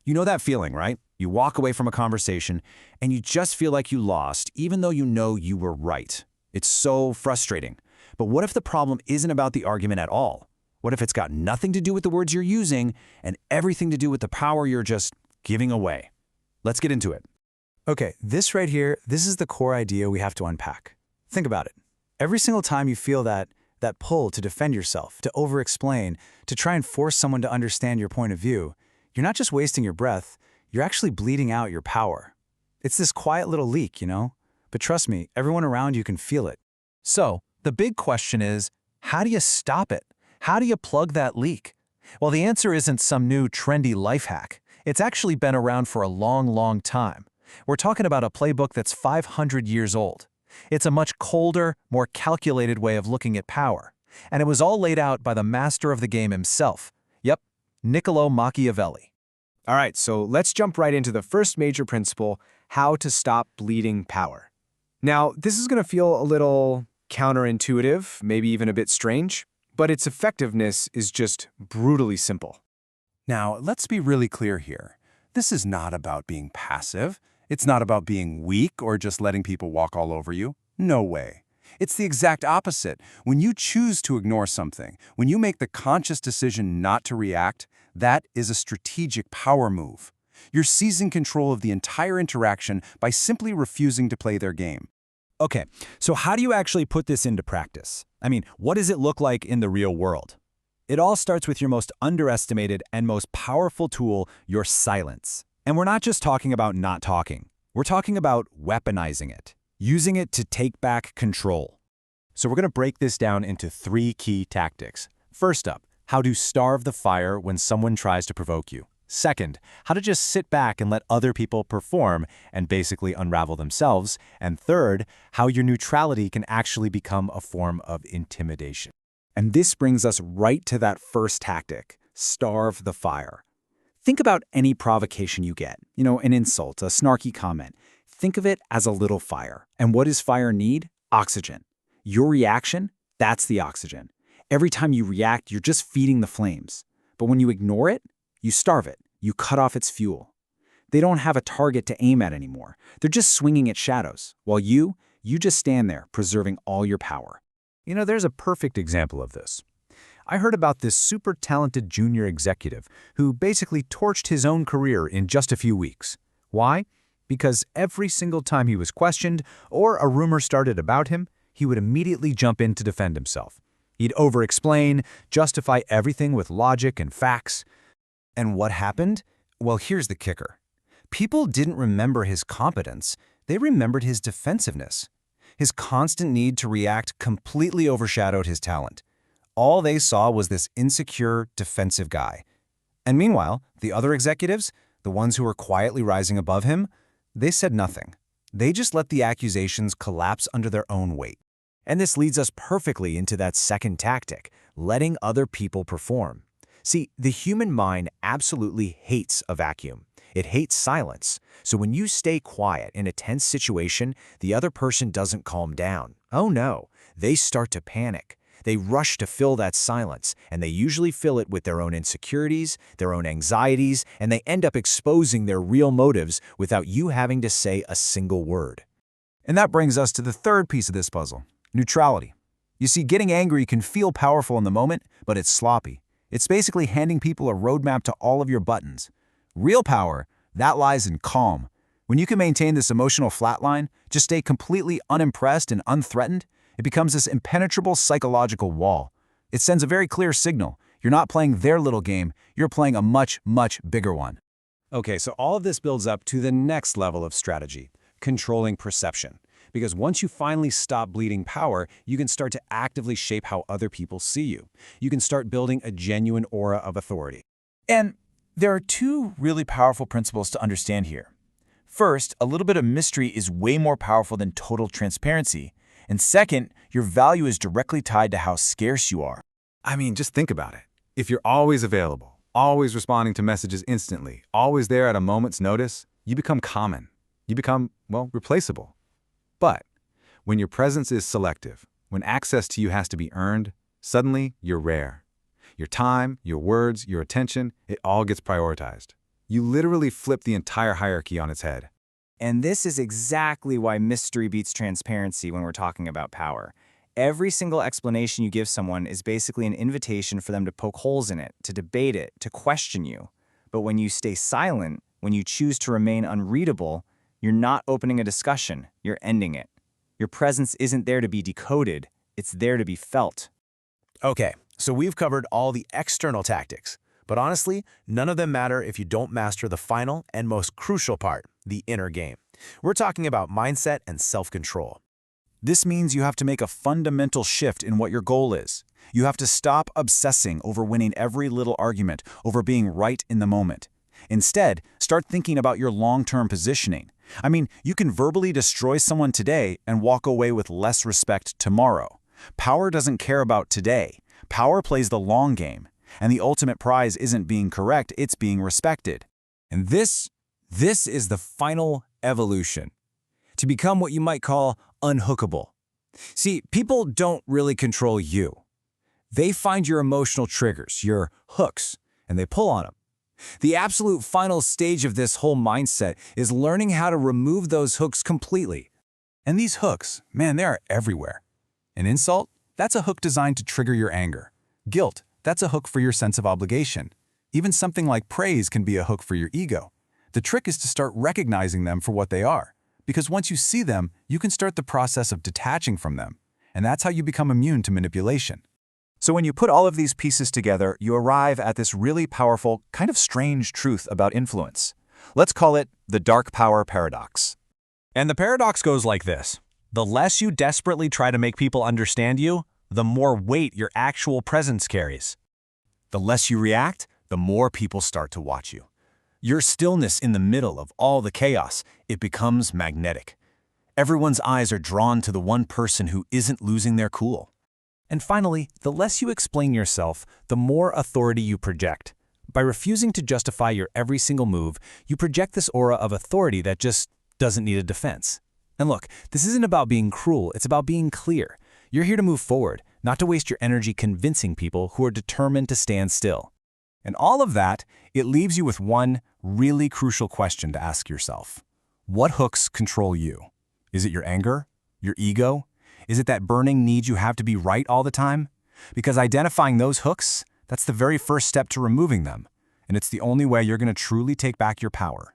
You know that feeling, right? You walk away from a conversation and you just feel like you lost, even though you know you were right. It's so frustrating. But what if the problem isn't about the argument at all? What if it's got nothing to do with the words you're using and everything to do with the power you're just giving away? Let's get into it. Okay, this right here, this is the core idea we have to unpack. Think about it. Every single time you feel that pull to defend yourself, to over-explain, to try and force someone to understand your point of view, you're not just wasting your breath, you're actually bleeding out your power. It's this quiet little leak, you know? But trust me, everyone around you can feel it. So, the big question is, how do you stop it? How do you plug that leak? Well, the answer isn't some new trendy life hack. It's actually been around for a long, long time. We're talking about a playbook that's 500 years old. It's a much colder, more calculated way of looking at power. And it was all laid out by the master of the game himself. Yep, Niccolò Machiavelli. All right, so let's jump right into the first major principle, how to stop bleeding power. Now, this is going to feel a little counterintuitive, maybe even a bit strange, but its effectiveness is just brutally simple. Now, let's be really clear here. This is not about being passive. It's not about being weak or just letting people walk all over you. No way. It's the exact opposite. When you choose to ignore something, when you make the conscious decision not to react, that is a strategic power move. You're seizing control of the entire interaction by simply refusing to play their game. Okay, so how do you actually put this into practice? I mean, what does it look like in the real world? It all starts with your most underestimated and most powerful tool, your silence. And we're not just talking about not talking. We're talking about weaponizing it, using it to take back control. So we're going to break this down into 3 key tactics. First up, how to starve the fire when someone tries to provoke you. Second, how to just sit back and let other people perform and basically unravel themselves. And third, how your neutrality can actually become a form of intimidation. And this brings us right to that first tactic, starve the fire. Think about any provocation you get, an insult, a snarky comment. Think of it as a little fire. And what does fire need? Oxygen. Your reaction, that's the oxygen. Every time you react, you're just feeding the flames. But when you ignore it, you starve it. You cut off its fuel. They don't have a target to aim at anymore. They're just swinging at shadows, while you just stand there, preserving all your power. There's a perfect example of this. I heard about this super talented junior executive who basically torched his own career in just a few weeks. Why? Because every single time he was questioned or a rumor started about him, he would immediately jump in to defend himself. He'd over-explain, justify everything with logic and facts. And what happened? Well, here's the kicker. People didn't remember his competence. They remembered his defensiveness. His constant need to react completely overshadowed his talent. All they saw was this insecure, defensive guy. And meanwhile, the other executives, the ones who were quietly rising above him, they said nothing. They just let the accusations collapse under their own weight. And this leads us perfectly into that second tactic, letting other people perform. See, the human mind absolutely hates a vacuum. It hates silence. So when you stay quiet in a tense situation, the other person doesn't calm down. Oh no, they start to panic. They rush to fill that silence, and they usually fill it with their own insecurities, their own anxieties, and they end up exposing their real motives without you having to say a single word. And that brings us to the third piece of this puzzle, neutrality. You see, getting angry can feel powerful in the moment, but it's sloppy. It's basically handing people a roadmap to all of your buttons. Real power, that lies in calm. When you can maintain this emotional flatline, just stay completely unimpressed and unthreatened, it becomes this impenetrable psychological wall. It sends a very clear signal. You're not playing their little game, you're playing a much, much bigger one. Okay, so all of this builds up to the next level of strategy, controlling perception. Because once you finally stop bleeding power, you can start to actively shape how other people see you. You can start building a genuine aura of authority. And there are 2 really powerful principles to understand here. First, a little bit of mystery is way more powerful than total transparency. And second, your value is directly tied to how scarce you are. I mean, just think about it. If you're always available, always responding to messages instantly, always there at a moment's notice, you become common. You become, replaceable. But when your presence is selective, when access to you has to be earned, suddenly you're rare. Your time, your words, your attention, it all gets prioritized. You literally flip the entire hierarchy on its head. And this is exactly why mystery beats transparency when we're talking about power. Every single explanation you give someone is basically an invitation for them to poke holes in it, to debate it, to question you. But when you stay silent, when you choose to remain unreadable, you're not opening a discussion, you're ending it. Your presence isn't there to be decoded, it's there to be felt. Okay, so we've covered all the external tactics, but honestly, none of them matter if you don't master the final and most crucial part, the inner game. We're talking about mindset and self-control. This means you have to make a fundamental shift in what your goal is. You have to stop obsessing over winning every little argument, over being right in the moment. Instead, start thinking about your long-term positioning. I mean, you can verbally destroy someone today and walk away with less respect tomorrow. Power doesn't care about today. Power plays the long game. And the ultimate prize isn't being correct, it's being respected. And this is the final evolution. To become what you might call unhookable. See, people don't really control you. They find your emotional triggers, your hooks, and they pull on them. The absolute final stage of this whole mindset is learning how to remove those hooks completely. And these hooks, man, they are everywhere. An insult? That's a hook designed to trigger your anger. Guilt? That's a hook for your sense of obligation. Even something like praise can be a hook for your ego. The trick is to start recognizing them for what they are. Because once you see them, you can start the process of detaching from them. And that's how you become immune to manipulation. So when you put all of these pieces together, you arrive at this really powerful, kind of strange truth about influence. Let's call it the dark power paradox. And the paradox goes like this. The less you desperately try to make people understand you, the more weight your actual presence carries. The less you react, the more people start to watch you. Your stillness in the middle of all the chaos, it becomes magnetic. Everyone's eyes are drawn to the one person who isn't losing their cool. And finally, the less you explain yourself, the more authority you project. By refusing to justify your every single move, you project this aura of authority that just doesn't need a defense. And look, this isn't about being cruel, it's about being clear. You're here to move forward, not to waste your energy convincing people who are determined to stand still. And all of that, it leaves you with one really crucial question to ask yourself. What hooks control you? Is it your anger? Your ego? Is it that burning need you have to be right all the time? Because identifying those hooks, that's the very first step to removing them. And it's the only way you're going to truly take back your power.